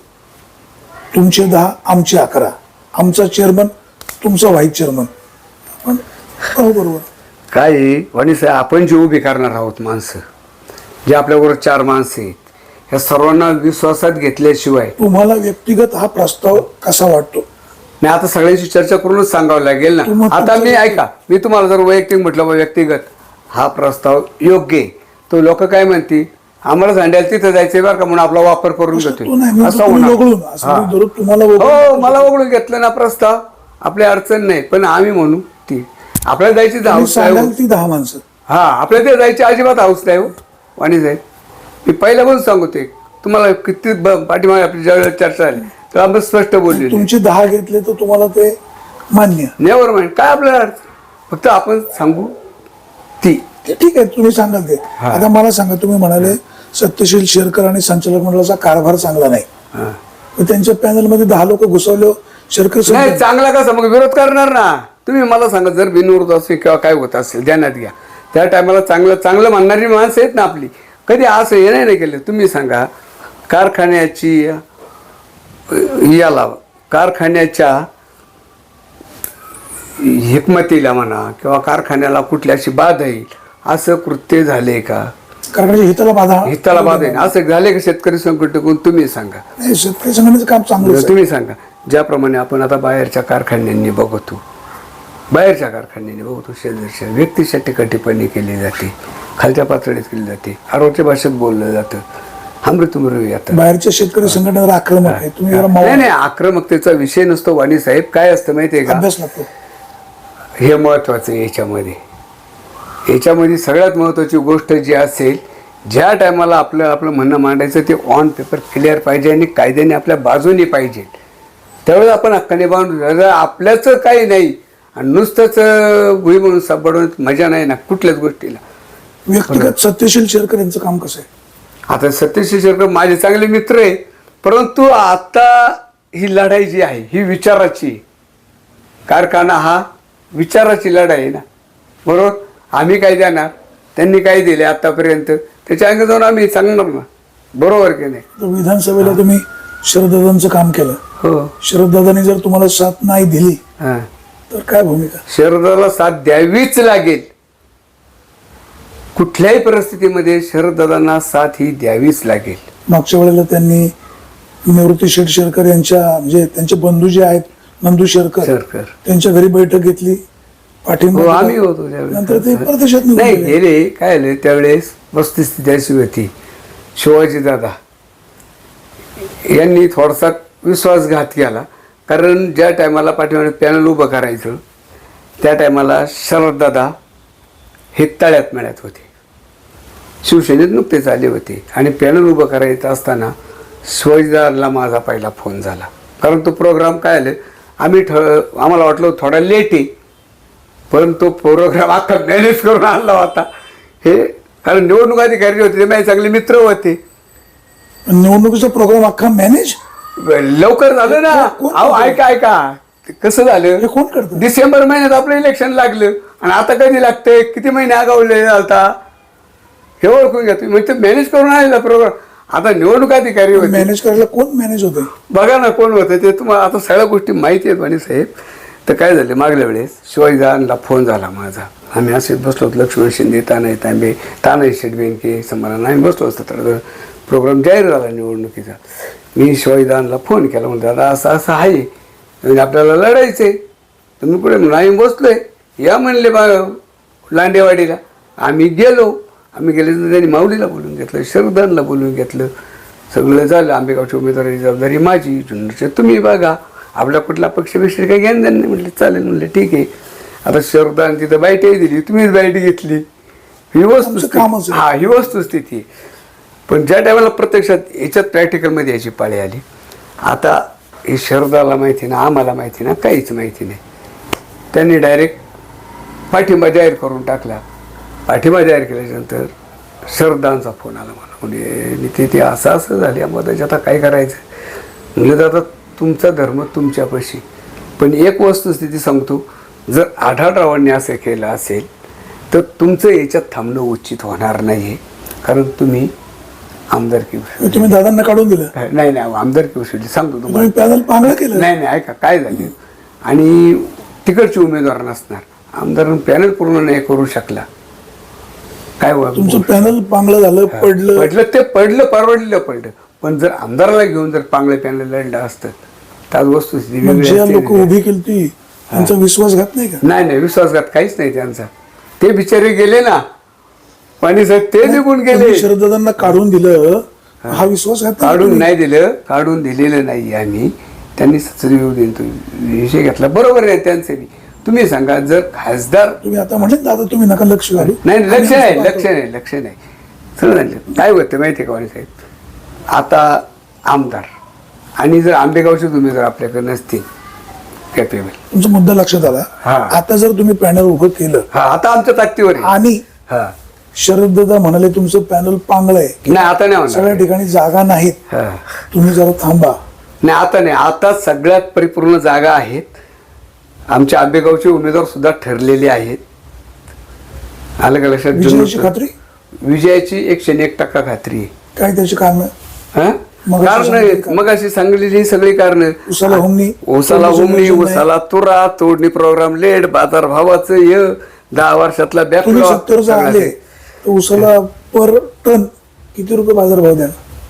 तुमचे 10, आमचे 11, आमचा चेअरमन, तुमचा व्हाईस चेअरमन. आपण पाहू बरोबर काय वाणी साहेब, आपण जे उभी करणार आहोत माणसं, जे आपल्याबरोबर 4 माणसं आहेत, ह्या सर्वांना विश्वासात घेतल्याशिवाय. तुम्हाला व्यक्तिगत हा प्रस्ताव कसा वाटतो? नाही आता सगळ्यांची चर्चा करूनच सांगावं लागेल ना. आता मी ऐका, मी तुम्हाला जर वैयक्तिक म्हटलं बा व्यक्तिगत हा प्रस्ताव योग्य आहे, तो लोक काय म्हणतील आम्हाला सांडायला तिथं जायचंय बरं का म्हणून आपला वापर करून घेतोय असं होणार. हो मला वगळून घेतलं ना प्रस्ताव, आपली अडचण नाही. पण आम्ही म्हणू ती आपल्याला जायची हाऊस नाही. 10 माणसं हा आपल्याला ते जायची अजिबात हाऊस नाही हो वाणी साहेब. मी पहिला पण सांगते तुम्हाला, किती पाठीमागे आपली ज्यावेळेला चर्चा झाली तर आपण स्पष्ट बोलले. तुमचे 10 घेतले तर तुम्हाला ते मान्य? Never mind. काय आपल्याला फक्त आपण सांगू ती ठीक आहे, तुम्ही सांगाल ते. आता मला सांगा, तुम्ही म्हणाले सत्यशील शेरकर आणि संचालक मंडळाचा कारभार चांगला नाही. त्यांच्या पॅनलमध्ये 10 लोक घुसवले. शेरकर नाही चांगला कसा मग विरोध करणार ना. तुम्ही मला सांगा जर बिनविरोध असेल किंवा काय होत असेल ध्यानात घ्या. त्या टायमाला चांगलं चांगलं म्हणणारी माणसं आहेत ना आपली. कधी असं हे नाही केलं. तुम्ही सांगा कारखान्याची याला कारखान्याच्या हिकमतीला म्हणा किंवा कारखान्याला कुठली अशी बाधा येईल असं कृत्य झाले का? कारखान्याच्या हिताला बाधा येईल असं झाले का शेतकरी संघटनेकडून? तुम्ही सांगा. शेतकरी संघटनेचं काम चांगलं. तुम्ही सांगा. ज्याप्रमाणे आपण आता बाहेरच्या कारखान्यांनी बघतो, शेजारच्या व्यक्तीच्या टिकाटिपणी केली जाते, खालच्या पातळीत केली जाते, आरोग्य भाषेत बोललं जातं. बाहेरच्या शेतकरी संघटनेवर आक्रमक आहे. तुम्ही नाही आक्रमकतेचा विषय नसतो वाणी साहेब. काय असतं माहितीये का, अभ्यास नको हे महत्वाचं याच्यामध्ये. याच्यामध्ये सगळ्यात महत्त्वाची गोष्ट जी असेल, ज्या टायमाला आपलं म्हणणं मांडायचं ते ऑन पेपर क्लिअर पाहिजे आणि कायद्याने आपल्या बाजूने पाहिजे. त्यावेळेस आपण हक्काने बांधून आपल्याचं काही नाही आणि नुसतंच भुई म्हणून सापडून मजा नाही ना कुठल्याच गोष्टीला. व्यक्तिगत सत्यशील शेरकर यांचं काम कसं आहे? आता सत्यशील शेरकर माझे चांगले मित्र आहे, परंतु आता ही लढाई जी आहे ही विचाराची, कारखाना हा विचाराची लढाई आहे ना, बरोबर. आम्ही काय देणार, त्यांनी काय दिले आतापर्यंत, त्याच्या अंगी जाऊन आम्ही सांगणार ना, बरोबर की नाही. तर विधानसभेला तुम्ही शरददादांचं काम केलं, हो. शरददादांनी जर तुम्हाला साथ नाही दिली हां, तर काय भूमिका? शरदाला साथ द्यावीच लागेल. कुठल्याही परिस्थितीमध्ये शरददादांना साथ ही द्यावीच लागेल. मागच्या वेळेला त्यांनी निवृत्ती शेठ शेरकर यांच्या म्हणजे त्यांचे बंधू जे आहेत नंदू शेरकर शेरकर. त्यांच्या घरी बैठक घेतली, पाठिंबा हो, दिला. आम्ही होतो त्यावेळेस. नंतर ते परदेशात निघून नाही गेले. गेले, काय झालं त्यावेळेस वस्तुस्थिती अशी होती, शिवाजी दादा यांनी थोडासा विश्वासघात केला. कारण ज्या टायमाला पाठीमागे पॅनल उभं करायचं त्या टायमाला शरददादा हे तळ्यात मेळ्यात होते, शिवसेनेत नुकतेच आले होते आणि पॅनल उभं करायचं असताना शिवाजीदादाला माझा पहिला फोन झाला. कारण तो प्रोग्राम काय आलं, आम्हाला वाटलं थोडा लेट आहे, परंतु तो प्रोग्राम अख्खा मॅनेज करून आणला होता. हे कारण निवडणूक अधिकारी होते, ते माझे चांगले मित्र होते. निवडणुकीचा प्रोग्राम अख्खा मॅनेज लवकर झालं ना. कोण अहो ऐका ते कसं झालं, हे कोण करतं? डिसेंबर महिन्यात आपलं इलेक्शन लागलं आणि आता कधी लागतंय, किती महिने आगावले आता हे ओळखून घ्या तुम्ही. म्हणजे मॅनेज करून आलेला प्रोग्राम. आता निवडणूक अधिकारी होते, मॅनेज करायला कोण मॅनेज होते? बघा ना कोण होतं ते, तुम्हाला आता सगळ्या गोष्टी माहिती आहेत म्हणे साहेब. तर काय झालं, मागल्या वेळेस शिवाजीदादांना फोन झाला माझा. आम्ही असे बसलो होतो, लक्ष्मण शिंदे, तानाजी शेठ बेनके समाधान, आम्ही बसलो असतो. तर प्रोग्राम जाहीर झाला निवडणुकीचा. मी शिवाजीदादांना फोन केला, म्हणतो दादा असं असं आहे म्हणजे आपल्याला लढायचं आहे. तुम्ही पुढे म्हणून आम्ही बसलोय, या म्हणले लांडेवाडीला. आम्ही गेलो तर त्यांनी माऊलीला बोलून घेतलं, शरदांना बोलून घेतलं, सगळं झालं. आंबेगावची उमेदवाराची जबाबदारी माझी, जुन्नरचे तुम्ही बघा, आपला कुठला पक्षविषयी काही ज्ञान नाही. म्हटलं चालेल, म्हणलं ठीक आहे. आता शरदान तिथं बाईटही दिली, तुम्हीच बाईट घेतली, ही वस्तुस्थिती. हा, ही वस्तुस्थिती. पण ज्या टायमाला प्रत्यक्षात याच्यात प्रॅक्टिकलमध्ये याची पाळी आली. आता हे शरदाला माहिती ना, आम्हाला माहिती ना, काहीच माहिती नाही. त्यांनी डायरेक्ट पाठिंबा जाहीर करून टाकला. पाठिंबा जाहीर केल्याच्यानंतर शरदांचा फोन आला मला, म्हणजे ते असं झाले आम्हाला, आता काय करायचं. म्हणजे दादा तुमचा धर्म तुमच्यापाशी, पण एक वस्तुस्थिती सांगतो, जर आढळरावांनी असं केलं असेल तर तुमचं याच्यात थांबणं उचित होणार नाही. कारण तुम्ही आमदारकी, तुम्ही दादांना काढून दिलं? नाही आमदारकी उसळली सांगतो तुम्ही पॅनल पांगळं केलं? नाही ऐका काय झाले, आणि तिकडचे उमेदवार नसणार, आमदार पॅनल पूर्ण नाही करू शकला. काय तुमचं पॅनल पांगळं झालं, पडलं ते परवडलेलं पडलं. पण जर आमदाराला घेऊन जर पांगळे पॅनल लढलं असतं तर वस्तुस्थिती वेगळी लोक उभी केली ती त्यांचा विश्वासघात नाही का? नाही विश्वासघात काहीच नाही त्यांचा. ते बिचारे गेले ना, पाणी साहेब ते निघून गेले. शरददादांना काढून दिलं, हा विश्वासघात काढून नाही दिलं, काढून दिलेलं नाही आम्ही. त्यांनी सत्सरी विषय घेतला, बरोबर आहे त्यांचं बी. तुम्ही सांगा, जर खासदार तुम्ही आता म्हटलं दादा तुम्ही नका लक्ष घालू. नाही लक्ष नाही समजलं काय होतं माहिती आहे का वाणी साहेब, आता आमदार आणि जर आंबेगावचे तुम्ही जर आपल्याकडे नसतील कॅपेबल, तुमचा मुद्दा लक्षात आला. हा. आता जर तुम्ही पॅनल उभं केलं, हा आता आमच्या ताकदीवर आहे. आणि हा शरददादा म्हणाले तुमचं पॅनल पांगळं आहे, नाही आता नाही होणार. सगळ्या ठिकाणी जागा नाहीत, हा. तुम्ही जरा थांबा. नाही आता नाही, आता सगळ्यात परिपूर्ण जागा आहेत. आमच्या आंबेगावचे उमेदवार सुद्धा ठरलेले आहेत. आलं का लक्षात? विजयाची खात्री? विजयाची 101% खात्री आहे. काय त्याची कारण? कारण मग अशी सांगलेली सगळी कारण, उसाला हुमणी, उसाला तुरा, तोडणी प्रोग्राम लेट, बाजार भावाचं 10 वर्षातला तुम्ही 70 आले तर उसाला पर टन किती रुपये बाजार भाव द्या?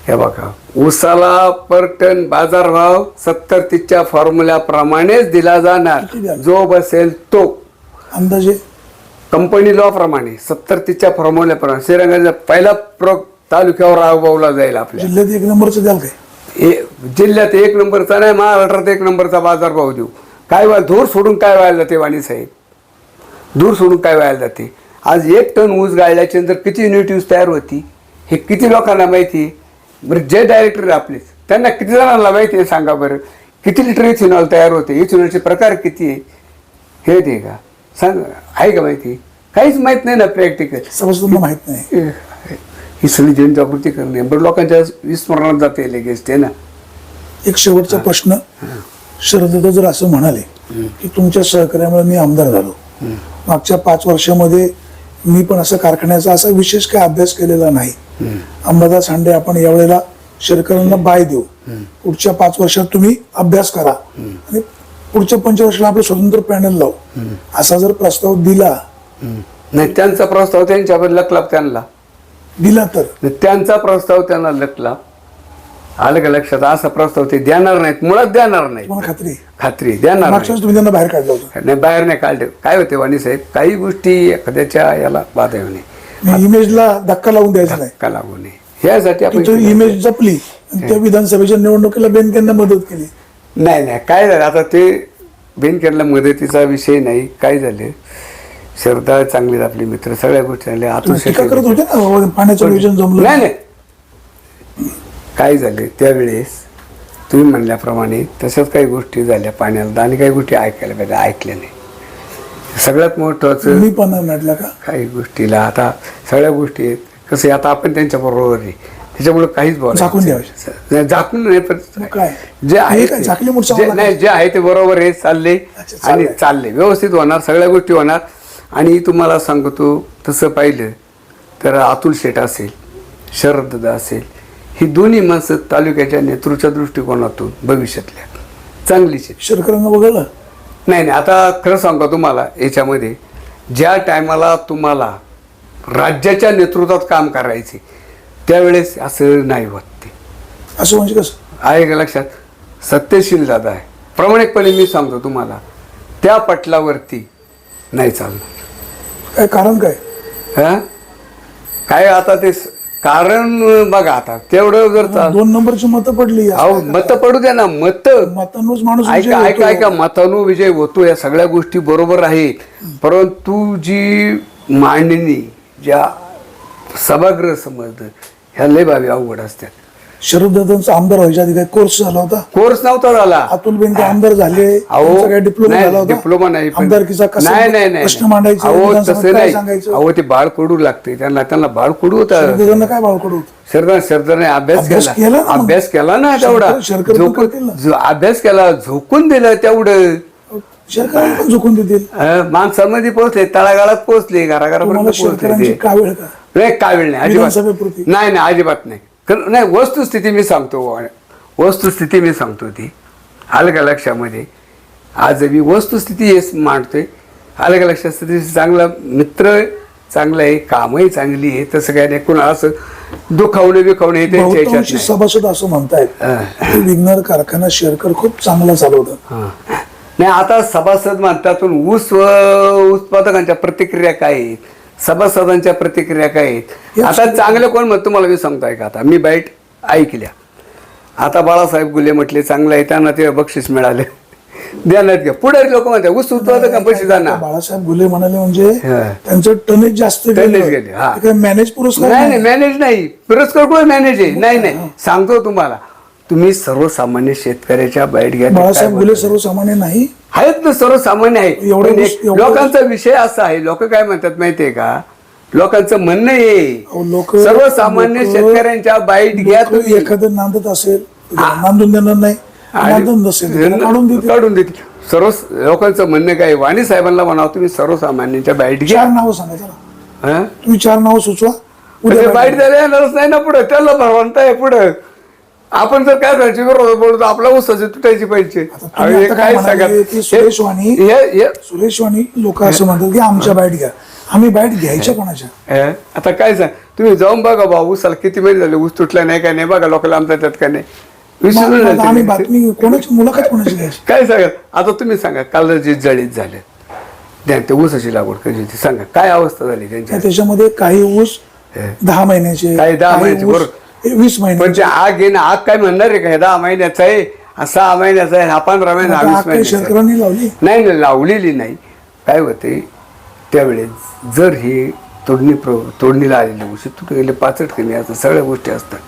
हे बघा, उसाला पर टन बाजार भाव 70-30च्या फॉर्म्युल्याप्रमाणेच दिला जाणार, जो बसेल तो. अंदाजे कंपनी लॉ प्रमाणे 70-30च्या फॉर्म्युल्याप्रमाणे श्रीरंगाचा पहिला तालुक्यावर राबवला जाईल. आपल्या जिल्ह्यात 1 नंबरचं द्याल काय? जिल्ह्यात 1 नंबरचा नाही, महाराष्ट्रात 1 नंबरचा बाजार भाव देऊ. काय धूर सोडून काय व्हायला जाते वाणी साहेब, धूर सोडून काय व्हायला जाते. आज 1 टन ऊस गाळल्याच्या नंतर किती युनिट ऊस तयार होती हे किती लोकांना माहिती आहे? बरं जे डायरेक्टर आपलेच त्यांना किती जणांना माहिती आहे सांगा बरं. किती लिटर इथेनॉल तयार होते, इथेनॉलचे प्रकार किती आहे हे ते का सांग, आहे का माहिती? काहीच माहित नाही ना प्रॅक्टिकल. सभासदांना माहित नाही. ही सगळी जनजागृती करणे बरं लोकांच्या विस्मरणात जाते लगेच ते ना. एक शेवटचा प्रश्न, शरददादा जर असं म्हणाले की तुमच्या सहकार्यामुळे मी आमदार झालो, मागच्या 5 वर्षामध्ये मी पण असं कारखान्याचा असा विशेष काही अभ्यास केलेला नाही, अंबादास हांडे आपण यावेळेला शेतकऱ्यांना बाय देऊ, पुढच्या 5 वर्षात तुम्ही अभ्यास करा आणि पुढच्या 5 वर्षाला आपलं स्वतंत्र पॅनल लावू, असा जर प्रस्ताव दिला, नाही त्यांचा प्रस्ताव त्यांच्यावर लकला त्यांना दिला तर त्यांचा प्रस्ताव त्यांना लकला आलं का लक्षात? असा प्रस्ताव ते देणार नाहीत, मुळात देणार नाही. तुम्हाला खात्री आहे? खात्री देणार मागच्या वेळेस तुम्ही त्यांना बाहेर काढलं होतं. नाही, बाहेर नाही काढले. काय होते वाणी साहेब, काही गोष्टी एखाद्याच्या याला बाधा येऊ नये, इमेजला धक्का लावून द्यायचा नाही. का लागू नये यासाठी आपण इमेज जपली आणि त्या विधानसभेच्या निवडणुकीला बेनकेंना मदत केली. नाही काय झालं आता ते बेनकेरला मदतीचा विषय नाही. काय झाले, श्रद्धा चांगली आपली मित्र सगळ्या गोष्टी झाल्या. आतून टीका करत होते ना पाण्याचं नियोजन जमलं नाही काय झाले त्यावेळेस तुम्ही म्हणल्याप्रमाणे तशाच काही गोष्टी झाल्या पाण्याला आणि काही गोष्टी ऐकायला पाहिजे, ऐकल्या नाही. सगळ्यात महत्वाचं मी पण म्हटलं का काही गोष्टीला आता सगळ्या गोष्टी आहेत कसं आता आपण त्यांच्या बरोबर आहे त्याच्यामुळे काहीच झाकून नाही, झाकून नाही पण काय जे आहे काय झाकली मूठ नाही जे आहे ते बरोबर आहे, चालले आणि चालले व्यवस्थित होणार, सगळ्या गोष्टी होणार. आणि तुम्हाला सांगतो तसं पाहिलं तर अतुल शेठ असेल, शरददादा असेल, ही दोन्ही माणसं तालुक्याच्या नेतृत्वाच्या दृष्टिकोनातून भविष्यातल्या चांगलीच आहेत. शेतकऱ्यांना वगळलं नाही आता खरं सांगतो तुम्हाला याच्यामध्ये ज्या टायमाला तुम्हाला राज्याच्या नेतृत्वात काम करायचे त्यावेळेस असं नाही होत. ते असं म्हणजे कसं आहे का लक्षात? सत्यशील दादा आहे प्रामाणिकपणे मी सांगतो तुम्हाला त्या पटलावरती नाही चालणार. काय कारण काय? हा काय आता ते कारण बघा आता तेवढं जर 2 नंबरची मतं पडली. अहो मतं पडू द्या ना, मतांनुच माणूस विजयी होतो. ऐका मतानु विजय होतो, या सगळ्या गोष्टी बरोबर आहेत. परंतु जी मांडणी ज्या सभागृह समजतं ह्या लय बाबी अवघड असतात. शरददादांचा आमदार व्हायच्या आधी काय कोर्स झाला होता? कोर्स नव्हता झाला. अतुल बेनके आमदार झाले, त्यांचा काय डिप्लोमा झाला होता? डिप्लोमा नाही. आमदारकीचा कसा प्रश्न मांडायचा, अहो विधानसभेत तसं काय नाही. सांगायचं? अहो ते बाळ कडू लागते त्यांना बाळ कडू होता. शरददादांना काय बाळकडू होतं? शरदाने अभ्यास अभ्यास केला केला ना मग. अभ्यास केला ना तेवढा शरकर पण करतील ना. अभ्यास केला, झोकून दिलं तेवढं. शेतकऱ्यांना पण झोकून देतील. माणसामध्ये पोहोचले, तळागाळात पोहोचले, तुम्हाला घराघरापर्यंत शेतकऱ्यांची पोहोचले. कावेळ का? नाही कावेळ नाही अजिबात विधानसभेपुरती? नाही अजिबात नाही. नाही वस्तुस्थिती मी सांगतो, वस्तुस्थिती मी सांगतो ती आलं का लक्षामध्ये. आज मी वस्तुस्थिती हेच मांडतोय, आलं का लक्षात. चांगला मित्र चांगला आहे, कामही चांगली आहे, तसं काय नाही. कुणाला असं दुखावणे बिखावणे हे त्यांच्या बहुतांशी ह्याच्यात सभासद असं म्हणतायत की विघ्नर कारखाना शेरकर खूप चांगला चालवतात. नाही. नाही आता सभासद म्हणतातून ऊस उत्पादकांच्या प्रतिक्रिया काय आहेत, सभासदांच्या प्रतिक्रिया काय आहेत. आता चांगलं कोण म्हणतो तुम्हाला मी सांगतोय का, आता मी बाईट ऐकल्या. आता बाळासाहेब गुले म्हटले चांगलं आहे, त्यांना ते बक्षीस मिळाले, देण्यात घ्या. पुढे लोक म्हणतात ऊस उत्पादक पैसे जाणार. बाळासाहेब गुले म्हणाले म्हणजे त्यांचं टनेज जास्त गेले. हा मॅनेज पुरस्कार नाही मॅनेज नाही, पुरस्कार कुठे मॅनेज आहे. नाही सांगतो तुम्हाला, तुम्ही सर्वसामान्य शेतकऱ्याच्या बाईट घ्या. बाळासाहेब गुले सर्वसामान्य नाही आहेत ना, सर्वसामान्य आहे. एवढं लोकांचा विषय असा आहे, लोक काय म्हणतात माहितीये का, लोकांचं म्हणणं आहे सर्वसामान्य शेतकऱ्यांच्या बाईट घ्या. तुम्ही एखादं नांदत असेल नांदून देणार नाही, नांदून नसेल काढून देतील. सर्व लोकांचं म्हणणं काय, वाणी साहेबांना म्हणावं तुम्ही सर्वसामान्यांच्या बाईट घ्या. 4 नावं सांगा चला, तुम्ही 4 नावं सुचवा. बाईट द्यायला येणारच नाही ना पुढे, त्याला भरवणताय पुढं. आपण जर काय करायचे विरोध बोलतो, आपल्या ऊसाची तुटायची पाहिजे. काय सांगत सुरेश वाणी लोक असं म्हणतात की आमच्या बाईट घ्या. आम्ही बाईट घ्यायच्या कोणाच्या? आता काय सांग, तुम्ही जाऊन बघा बा ऊसाला किती महिने झाले, ऊस तुटला नाही काय नाही बघा, लोकांना आमच्या त्यात काय नाही. आम्ही बातमी कोणाची मुलाखत कोणाची घ्यायची? काय सांगा आता तुम्ही सांगा, काल जे जळीत झाले ते ऊसाची लागवड कशी होती सांगा, काय अवस्था झाली त्यांच्या. त्याच्यामध्ये काही ऊस 10 महिन्याचे, काही 10 महिन्याचे, बरोबर 20 महिने. पण आग आहे ना, आग काय म्हणणार आहे का 10 महिन्याचा आहे, 6 महिन्याचा आहे, 15 महिना, 20 महिन्याचा शेतकऱ्यांनी लावली नाही लावलेली नाही. काय होते त्यावेळेस जर हे तोडणीला आलेले ऊस तुटे गेले, पाचट कमी असतात, सगळ्या गोष्टी असतात.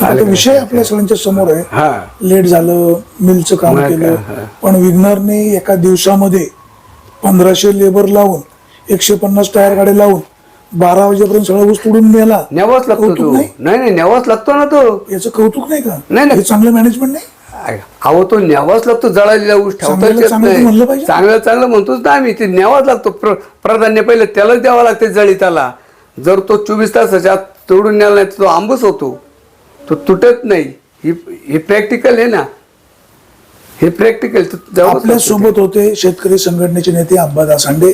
आता विषय आपल्या सगळ्यांच्या समोर आहे. हा, लेट झालं, मिलचं काम मग केलं, हा. पण विग्नरने एका दिवसामध्ये 1500 लेबर लावून 150 टायर गाड्या लावून 12 वाजेपर्यंत सगळा ऊस तोडून नेला. न्यावाच लागतो कौतुक तो. नाही? नाही न्यावाच लागतो ना तो. याचं कौतुक नाही का? नाही, नाही. हे चांगलं मॅनेजमेंट नाही. अहो तो न्यावाच लागतो. जळालेला ऊस चांगल्याला ठेवता चांगलं येत म्हणलं नाही. पाहिजे. चांगलं म्हणतोच ना आम्ही. ते न्यावाच लागतो. प्राधान्य पहिलं त्यालाच द्यावा लागते जळीताला. जर तो 24 तासाच्या आत तोडून न्याला नाही तर तो आंबूस होतो, तो तुटत नाही. हे प्रॅक्टिकल आहे ना, हे प्रॅक्टिकल. आपल्या सोबत होते शेतकरी संघटनेचे नेते अंबादास हांडे.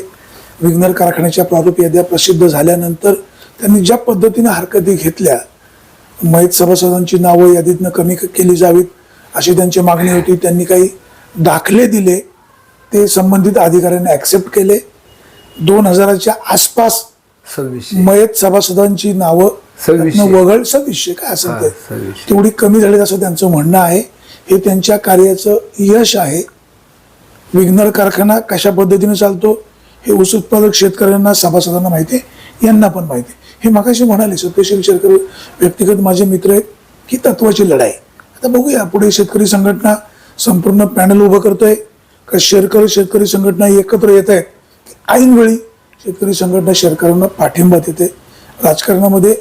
विग्नर कारखान्याच्या प्रारूप याद्या प्रसिद्ध झाल्यानंतर त्यांनी ज्या पद्धतीने हरकती घेतल्या, मयत सभासदांची नावं यादीतनं कमी केली जावीत अशी त्यांची मागणी होती. त्यांनी काही दाखले दिले, ते संबंधित अधिकाऱ्यांनी ऍक्सेप्ट केले. 2000च्या आसपास 2600 मयत सभासदांची नावं 2600. त्यातनं वगळ 2600 काय असेल ते 2600. तेवढी कमी झाली असं त्यांचं म्हणणं आहे. हे त्यांच्या कार्याचं यश आहे. विग्नर कारखाना कशा पद्धतीने चालतो हे ऊस उत्पादक शेतकऱ्यांना, सभासदांना माहिती आहे, यांना पण माहिती आहे. हे मगाशी म्हणाले सत्यशील शेरकर व्यक्तिगत माझे मित्र आहेत की तत्वाची लढाई. आता बघूया पुढे शेतकरी संघटना संपूर्ण पॅनल उभं करतोय का शेतकरी संघटना एकत्र येत आहेत की ऐनवेळी शेतकरी संघटना शेतकऱ्यांना पाठिंबा देते. राजकारणामध्ये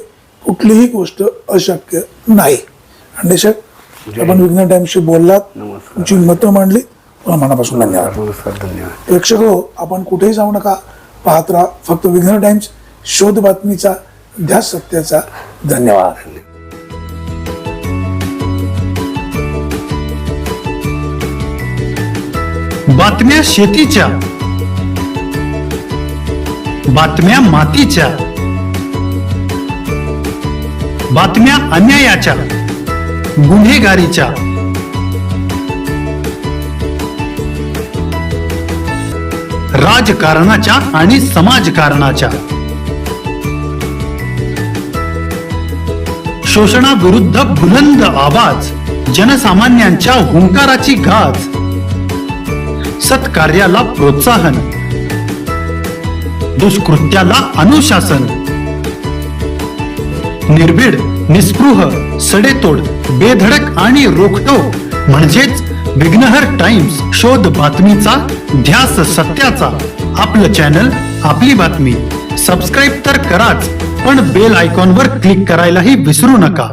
कुठलीही गोष्ट अशक्य नाही. हांडे साहेब, आपण विज्ञान टाइम्सशी बोललात, नमस्कार. तुमची मतं मांडली, तुम्हाला मनापासून धन्यवाद. नमस्कार, धन्यवाद. प्रेक्षक हो, आपण कुठेही जाऊ नका, पाहत राहा फक्त विज्ञान टाइम्स, शोध बातमीचा, ध्यास सत्याचा. धन्यवाद. बातम्या शेतीच्या, बातम्या मातीच्या, बातम्या अन्यायाच्या, गुन्हेगारीच्या, राजकारणाच्या आणि समाजकारणाच्या, शोषणाविरुद्ध बुलंद आवाज, जनसामान्यांच्या हुंकाराची गाज, सत्कार्याला प्रोत्साहन, दुष्कृत्याला अनुशासन, निर्भीड, निस्पृह, सडेतोड, बेधडक आणि रोखठोक म्हणजेच विघ्नहर टाइम्स, शोध बातमीचा, ध्यास सत्याचा. आपलं चॅनल, आपली बातमी. सबस्क्राईब तर कराच, पण बेल आयकॉनवर क्लिक करायलाही विसरू नका.